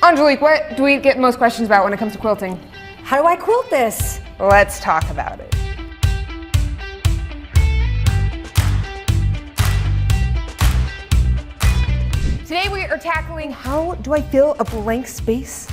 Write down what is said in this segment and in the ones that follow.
Angelique, what do we get most questions about when it comes to quilting? How do I quilt this? Let's talk about it. Today we are tackling how do I fill a blank space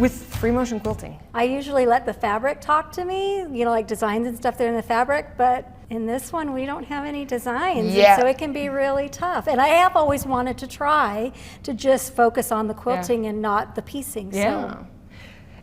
with free motion quilting. I usually let the fabric talk to me, you know, like designs and stuff that are in the fabric, but in this one we don't have any designs, yeah. So it can be really tough. And I have always wanted to try to just focus on the quilting and not the piecing. Yeah. So.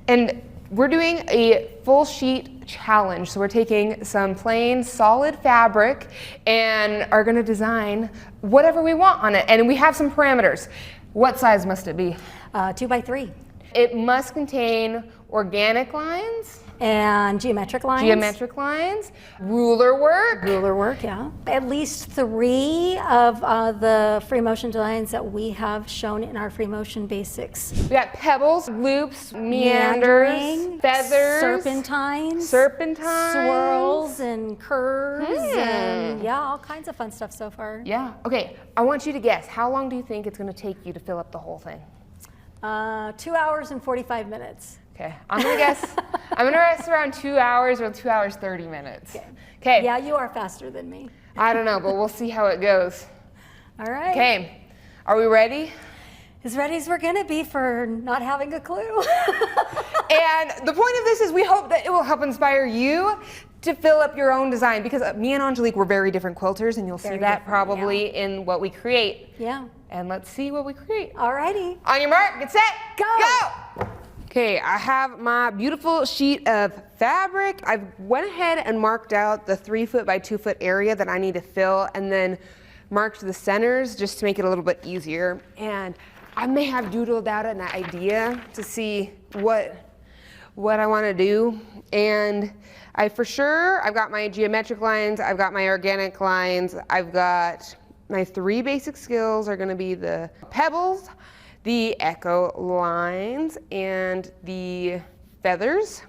And we're doing a full sheet challenge. So we're taking some plain solid fabric and are gonna design whatever we want on it. And we have some parameters. What size must it be? 2x3. It must contain organic lines. And geometric lines. Geometric lines. Ruler work. Ruler work, yeah. At least 3 of the free motion designs that we have shown in our free motion basics. We got pebbles, loops, meanders, feathers, serpentines, swirls and curves, and yeah, all kinds of fun stuff so far. Yeah. Okay, I want you to guess. How long do you think it's going to take you to fill up the whole thing? 2 hours and 45 minutes. Okay, I'm gonna guess. I'm gonna guess around 2 hours or 2 hours 30 minutes. Okay. Yeah, you are faster than me. I don't know, but we'll see how it goes. All right. Okay, are we ready? As ready as we're gonna be for not having a clue. And the point of this is we hope that it will help inspire you to fill up your own design, because me and Angelique were very different quilters, and you'll see that probably in what we create. Yeah. And let's see what we create. All righty. On your mark, get set, go! Go! Okay, I have my beautiful sheet of fabric. I went ahead and marked out the 3 foot by 2 foot area that I need to fill, and then marked the centers just to make it a little bit easier. And I may have doodled out an idea to see what I want to do. And I've got my geometric lines, I've got my organic lines, I've got my 3 basic skills are going to be the pebbles, the echo lines, and the feathers.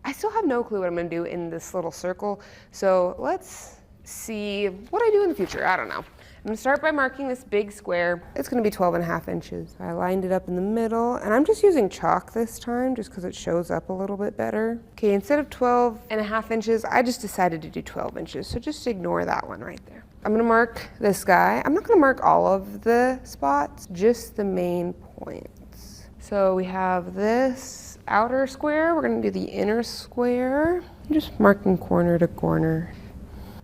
I still have no clue what I'm going to do in this little circle, so let's see what I do in the future. I don't know. I'm going to start by marking this big square. It's going to be 12.5 inches. I lined it up in the middle, and I'm just using chalk this time just because it shows up a little bit better. Okay, instead of 12.5 inches, I just decided to do 12 inches, so just ignore that one right there. I'm gonna mark this guy. I'm not gonna mark all of the spots, just the main points. So we have this outer square. We're gonna do the inner square. I'm just marking corner to corner.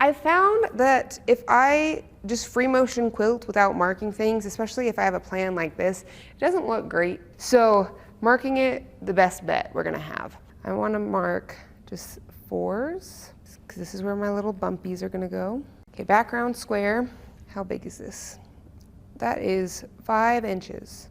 I found that if I just free motion quilt without marking things, especially if I have a plan like this, it doesn't look great. So marking it, the best bet we're gonna have. I wanna mark just 4s, because this is where my little bumpies are gonna go. Okay, background square. How big is this? That is 5 inches.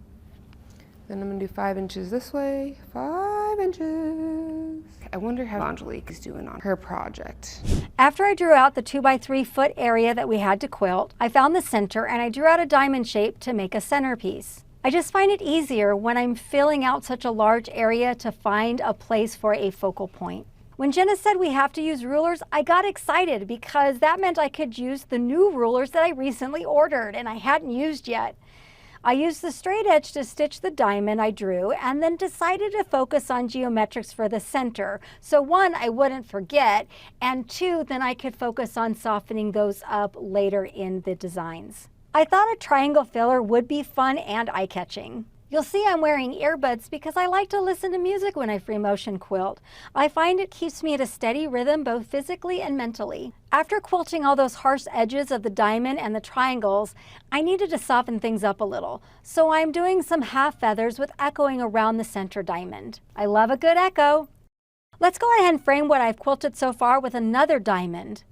Then I'm gonna do 5 inches this way, 5 inches. I wonder how Angelique is doing on her project. After I drew out the 2 by 3 foot area that we had to quilt, I found the center and I drew out a diamond shape to make a centerpiece. I just find it easier when I'm filling out such a large area to find a place for a focal point. When Jenna said we have to use rulers, I got excited because that meant I could use the new rulers that I recently ordered and I hadn't used yet. I used the straight edge to stitch the diamond I drew and then decided to focus on geometrics for the center. So 1, I wouldn't forget, and 2, then I could focus on softening those up later in the designs. I thought a triangle filler would be fun and eye-catching. You'll see I'm wearing earbuds because I like to listen to music when I free motion quilt. I find it keeps me at a steady rhythm both physically and mentally. After quilting all those harsh edges of the diamond and the triangles, I needed to soften things up a little. So I'm doing some half feathers with echoing around the center diamond. I love a good echo. Let's go ahead and frame what I've quilted so far with another diamond.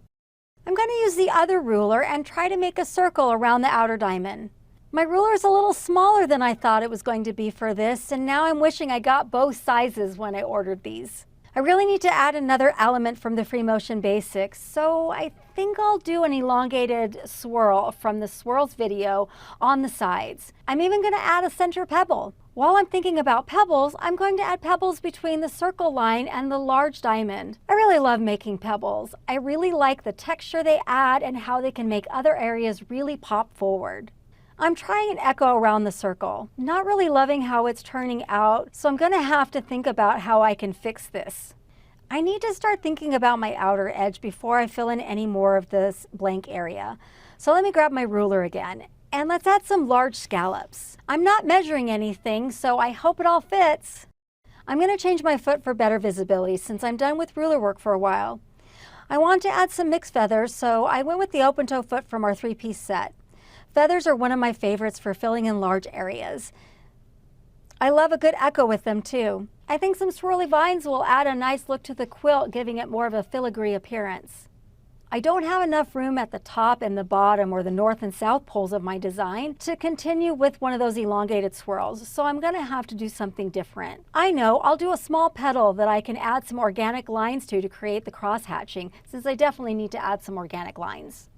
I'm going to use the other ruler and try to make a circle around the outer diamond. My ruler is a little smaller than I thought it was going to be for this, and now I'm wishing I got both sizes when I ordered these. I really need to add another element from the free motion basics, so I think I'll do an elongated swirl from the swirls video on the sides. I'm even going to add a center pebble. While I'm thinking about pebbles, I'm going to add pebbles between the circle line and the large diamond. I really love making pebbles. I really like the texture they add and how they can make other areas really pop forward. I'm trying an echo around the circle. Not really loving how it's turning out, so I'm gonna have to think about how I can fix this. I need to start thinking about my outer edge before I fill in any more of this blank area. So let me grab my ruler again, and let's add some large scallops. I'm not measuring anything, so I hope it all fits. I'm gonna change my foot for better visibility since I'm done with ruler work for a while. I want to add some mixed feathers, so I went with the open toe foot from our 3-piece set. Feathers are one of my favorites for filling in large areas. I love a good echo with them too. I think some swirly vines will add a nice look to the quilt, giving it more of a filigree appearance. I don't have enough room at the top and the bottom or the north and south poles of my design to continue with one of those elongated swirls, so I'm gonna have to do something different. I know, I'll do a small petal that I can add some organic lines to create the cross hatching, since I definitely need to add some organic lines.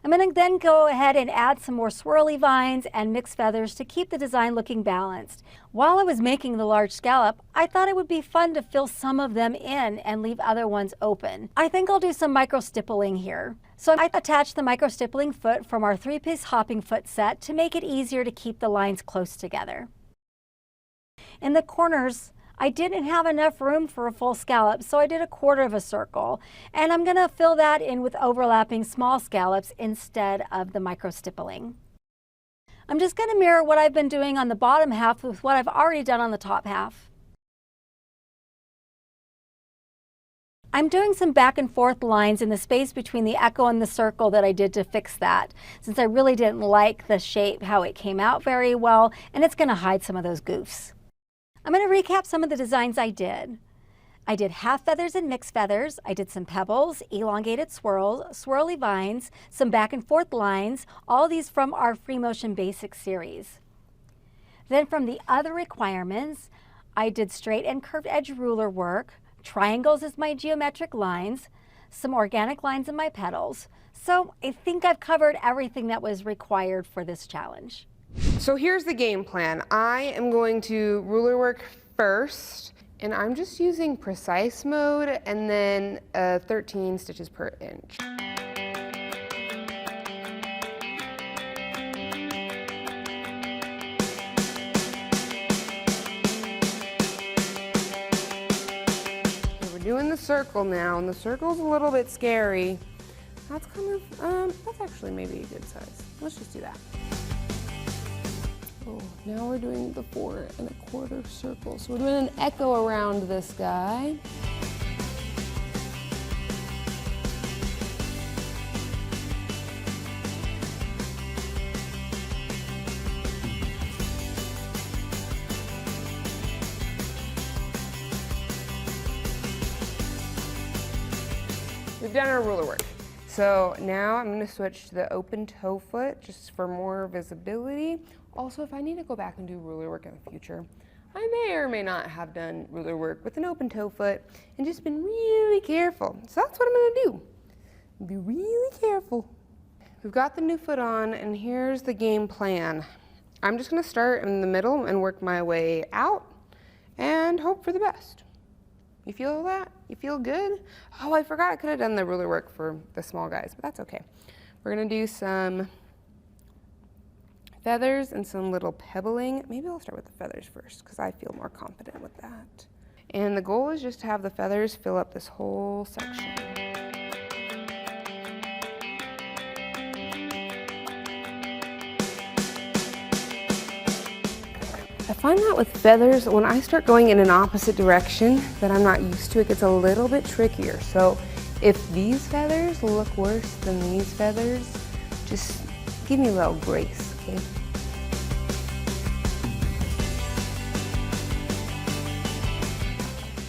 I'm going to then go ahead and add some more swirly vines and mixed feathers to keep the design looking balanced. While I was making the large scallop, I thought it would be fun to fill some of them in and leave other ones open. I think I'll do some micro stippling here. So I attached the micro stippling foot from our 3-piece hopping foot set to make it easier to keep the lines close together. In the corners, I didn't have enough room for a full scallop, so I did a quarter of a circle. And I'm gonna fill that in with overlapping small scallops instead of the micro stippling. I'm just gonna mirror what I've been doing on the bottom half with what I've already done on the top half. I'm doing some back and forth lines in the space between the echo and the circle that I did to fix that, since I really didn't like the shape, how it came out very well, and it's gonna hide some of those goofs. I'm going to recap some of the designs I did. I did half feathers and mixed feathers. I did some pebbles, elongated swirls, swirly vines, some back and forth lines, all these from our Free Motion Basics series. Then from the other requirements, I did straight and curved edge ruler work, triangles as my geometric lines, some organic lines in my petals. So I think I've covered everything that was required for this challenge. So here's the game plan. I am going to ruler work first, and I'm just using precise mode and then 13 stitches per inch. Okay, we're doing the circle now, and the circle's a little bit scary. That's kind of, that's actually maybe a good size. Let's just do that. Oh, now we're doing the 4 1/4 circle. So we're doing an echo around this guy. We've done our ruler work. So now I'm going to switch to the open toe foot just for more visibility. Also, if I need to go back and do ruler work in the future, I may or may not have done ruler work with an open toe foot and just been really careful. So that's what I'm going to do. Be really careful. We've got the new foot on, and here's the game plan. I'm just going to start in the middle and work my way out and hope for the best. You feel that? You feel good? Oh, I forgot I could have done the ruler work for the small guys, but that's okay. We're going to do some feathers and some little pebbling. Maybe I'll start with the feathers first because I feel more confident with that. And the goal is just to have the feathers fill up this whole section. I find that with feathers, when I start going in an opposite direction that I'm not used to, it gets a little bit trickier. So if these feathers look worse than these feathers, just give me a little grace, okay?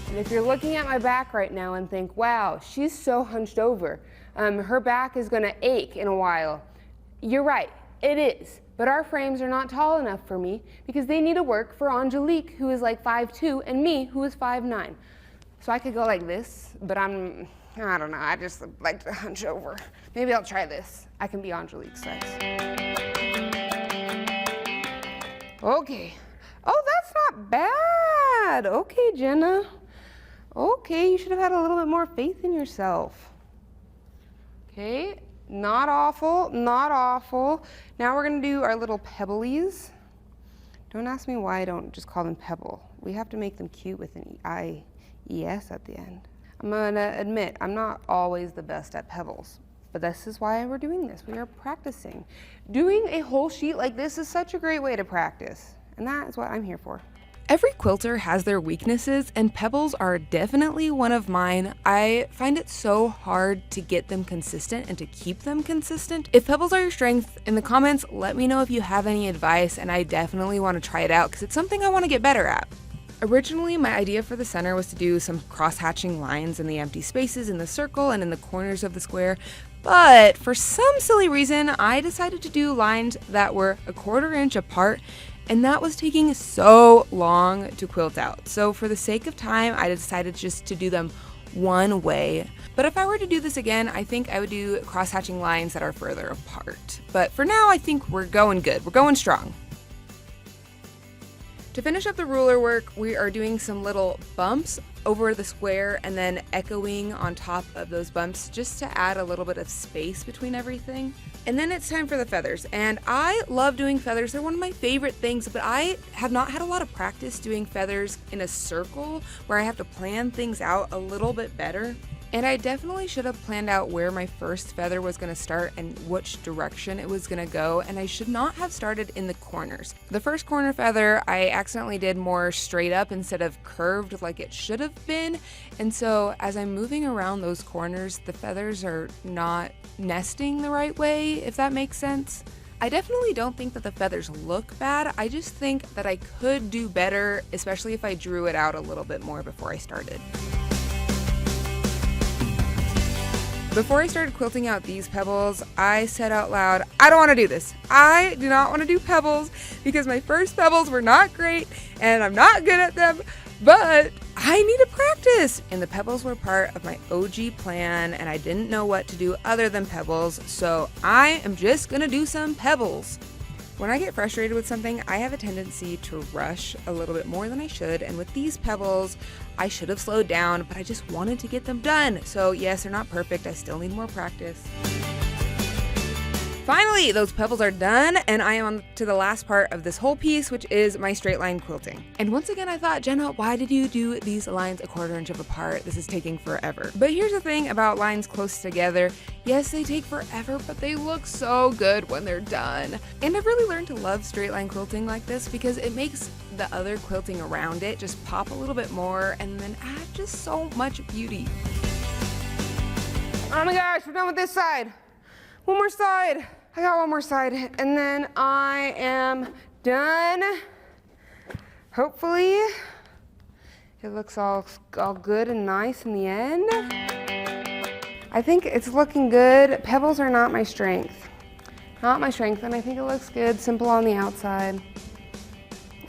And if you're looking at my back right now and think, wow, she's so hunched over, her back is gonna ache in a while. You're right, it is. But our frames are not tall enough for me because they need to work for Angelique, who is like 5'2", and me, who is 5'9". So I could go like this, but I don't know, I just like to hunch over. Maybe I'll try this. I can be Angelique's size. Okay. Oh, that's not bad. Okay, Jenna. Okay, you should have had a little bit more faith in yourself. Okay, Not awful, not awful. Now we're gonna do our little pebblies. Don't ask me why I don't just call them pebble. We have to make them cute with an I-E-S at the end. I'm gonna admit, I'm not always the best at pebbles, but this is why we're doing this. We are practicing. Doing a whole sheet like this is such a great way to practice, and that is what I'm here for. Every quilter has their weaknesses, and pebbles are definitely one of mine. I find it so hard to get them consistent and to keep them consistent. If pebbles are your strength, in the comments, let me know if you have any advice, and I definitely want to try it out because it's something I want to get better at. Originally, my idea for the center was to do some cross-hatching lines in the empty spaces in the circle and in the corners of the square, but for some silly reason, I decided to do lines that were 1/4 inch apart, and that was taking so long to quilt out. So for the sake of time, I decided just to do them one way. But if I were to do this again, I think I would do cross-hatching lines that are further apart. But for now, I think we're going good. We're going strong. To finish up the ruler work, we are doing some little bumps over the square and then echoing on top of those bumps just to add a little bit of space between everything. And then it's time for the feathers. And I love doing feathers. They're one of my favorite things, but I have not had a lot of practice doing feathers in a circle where I have to plan things out a little bit better. And I definitely should have planned out where my first feather was going to start and which direction it was going to go, and I should not have started in the corners. The first corner feather I accidentally did more straight up instead of curved like it should have been, and so as I'm moving around those corners, the feathers are not nesting the right way, if that makes sense. I definitely don't think that the feathers look bad, I just think that I could do better, especially if I drew it out a little bit more before I started. Before I started quilting out these pebbles, I said out loud, I don't want to do this. I do not want to do pebbles because my first pebbles were not great and I'm not good at them, but I need to practice. And the pebbles were part of my OG plan and I didn't know what to do other than pebbles, so I am just gonna do some pebbles. When I get frustrated with something, I have a tendency to rush a little bit more than I should, and with these pebbles, I should have slowed down, but I just wanted to get them done. So yes, they're not perfect, I still need more practice. Finally, those pebbles are done, and I am on to the last part of this whole piece, which is my straight line quilting. And once again, I thought, Jenna, why did you do these lines 1/4 inch apart? This is taking forever. But here's the thing about lines close together. Yes, they take forever, but they look so good when they're done. And I've really learned to love straight line quilting like this because it makes the other quilting around it just pop a little bit more and then add just so much beauty. Oh my gosh, we're done with this side. One more side. I got one more side, and then I am done. Hopefully, it looks all good and nice in the end. I think it's looking good. Pebbles are not my strength. Not my strength, and I think it looks good, simple on the outside.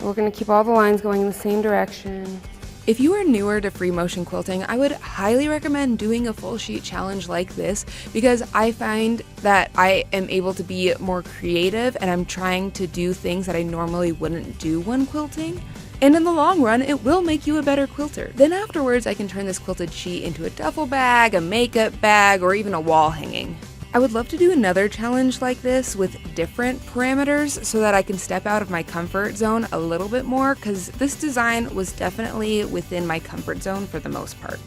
We're gonna keep all the lines going in the same direction. If you are newer to free motion quilting, I would highly recommend doing a full sheet challenge like this because I find that I am able to be more creative and I'm trying to do things that I normally wouldn't do when quilting. And in the long run, it will make you a better quilter. Then afterwards, I can turn this quilted sheet into a duffel bag, a makeup bag, or even a wall hanging. I would love to do another challenge like this with different parameters so that I can step out of my comfort zone a little bit more because this design was definitely within my comfort zone for the most part.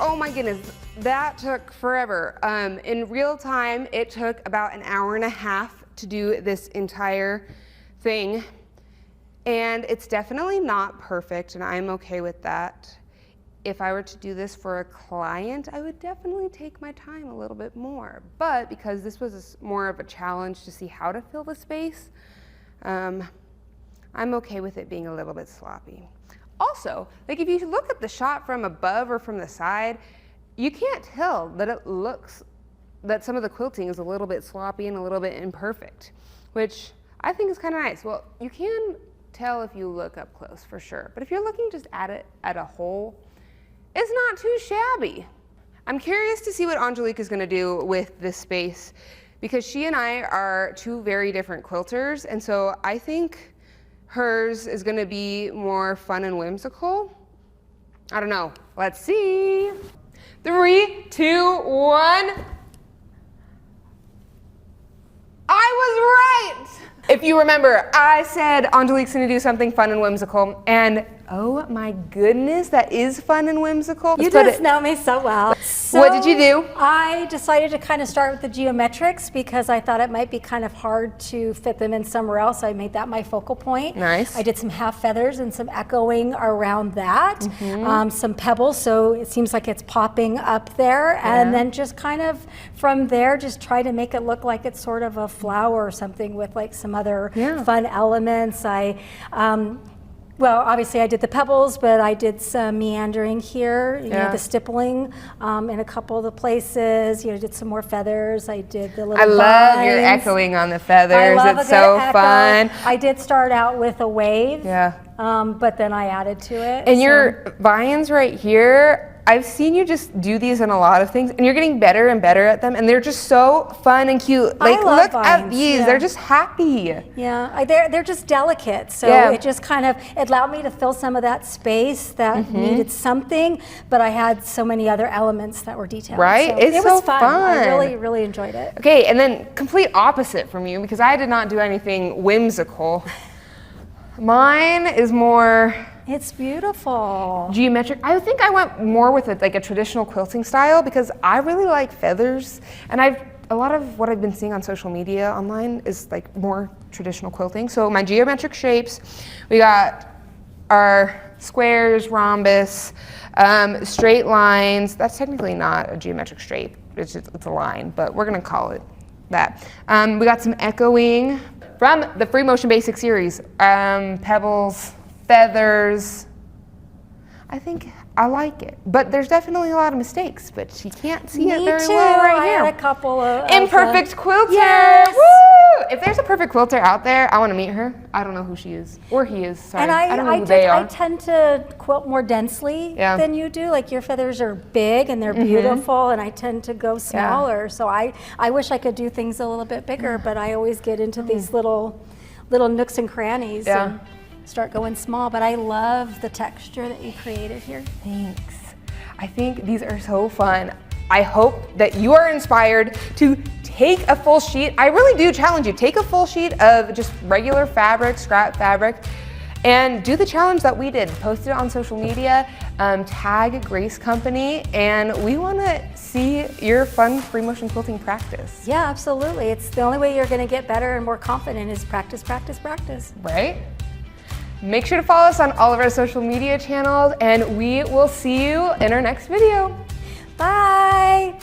Oh my goodness, that took forever. In real time, it took about an hour and a half to do this entire thing. And it's definitely not perfect, and I'm okay with that. If I were to do this for a client, I would definitely take my time a little bit more. But because this was more of a challenge to see how to fill the space, I'm okay with it being a little bit sloppy. Also, like if you look at the shot from above or from the side, you can't tell that it looks, that some of the quilting is a little bit sloppy and a little bit imperfect, which I think is kind of nice. Well, you can tell if you look up close for sure, but if you're looking just at it at a whole, it's not too shabby. I'm curious to see what Angelique is gonna do with this space because she and I are two very different quilters, and so I think hers is gonna be more fun and whimsical. I don't know, let's see. 3, 2, 1. I was right! If you remember, I said Angelique's gonna do something fun and whimsical, and oh my goodness, that is fun and whimsical. You just know me so well. So what did you do? I decided to kind of start with the geometrics because I thought it might be kind of hard to fit them in somewhere else. I made that my focal point. Nice. I did some half feathers and some echoing around that. Some pebbles, so it seems like it's popping up there. And then just kind of from there, just try to make it look like it's sort of a flower or something with like some other fun elements. Well, obviously I did the pebbles, but I did some meandering here, you know, the stippling in a couple of the places, you know, did some more feathers. I did the little I love your vines. echoing on the feathers. I love it's so fun. I did start out with a wave, Yeah. but then I added to it. And your vines right here, I've seen you just do these in a lot of things, and you're getting better and better at them, and they're just so fun and cute. Like, love look at vines, these, they're just happy. Yeah, they're just delicate, so it just kind of, it allowed me to fill some of that space that needed something, but I had so many other elements that were detailed. Right? So It's it was so fun. fun. I really, really enjoyed it. Okay, and then complete opposite from you, because I did not do anything whimsical. Mine is more It's beautiful. geometric. I think I went more with like a traditional quilting style because I really like feathers, and a lot of what I've been seeing on social media online is like more traditional quilting. So my geometric shapes, we got our squares, rhombus, straight lines. That's technically not a geometric shape. It's a line, but we're gonna call it that. We got some echoing from the Free Motion Basic series. Pebbles, feathers. I think I like it, but there's definitely a lot of mistakes, but you can't see it very well right here. I had a couple of Imperfect quilter. Yes. Woo! If there's a perfect quilter out there, I want to meet her. I don't know who she is, or he is. Sorry, And I don't know who they are. I tend to quilt more densely than you do. Like your feathers are big and they're beautiful, and I tend to go smaller. So I wish I could do things a little bit bigger, but I always get into these little nooks and crannies and start going small. But I love the texture that you created here. Thanks. I think these are so fun. I hope that you are inspired to take a full sheet. I really do challenge you. Take a full sheet of just regular fabric, scrap fabric, and do the challenge that we did. Post it on social media, tag Grace Company, and we want to see your fun free motion quilting practice. Yeah, absolutely. It's the only way you're going to get better and more confident is practice, practice, practice. Right? Make sure to follow us on all of our social media channels, and we will see you in our next video. Bye.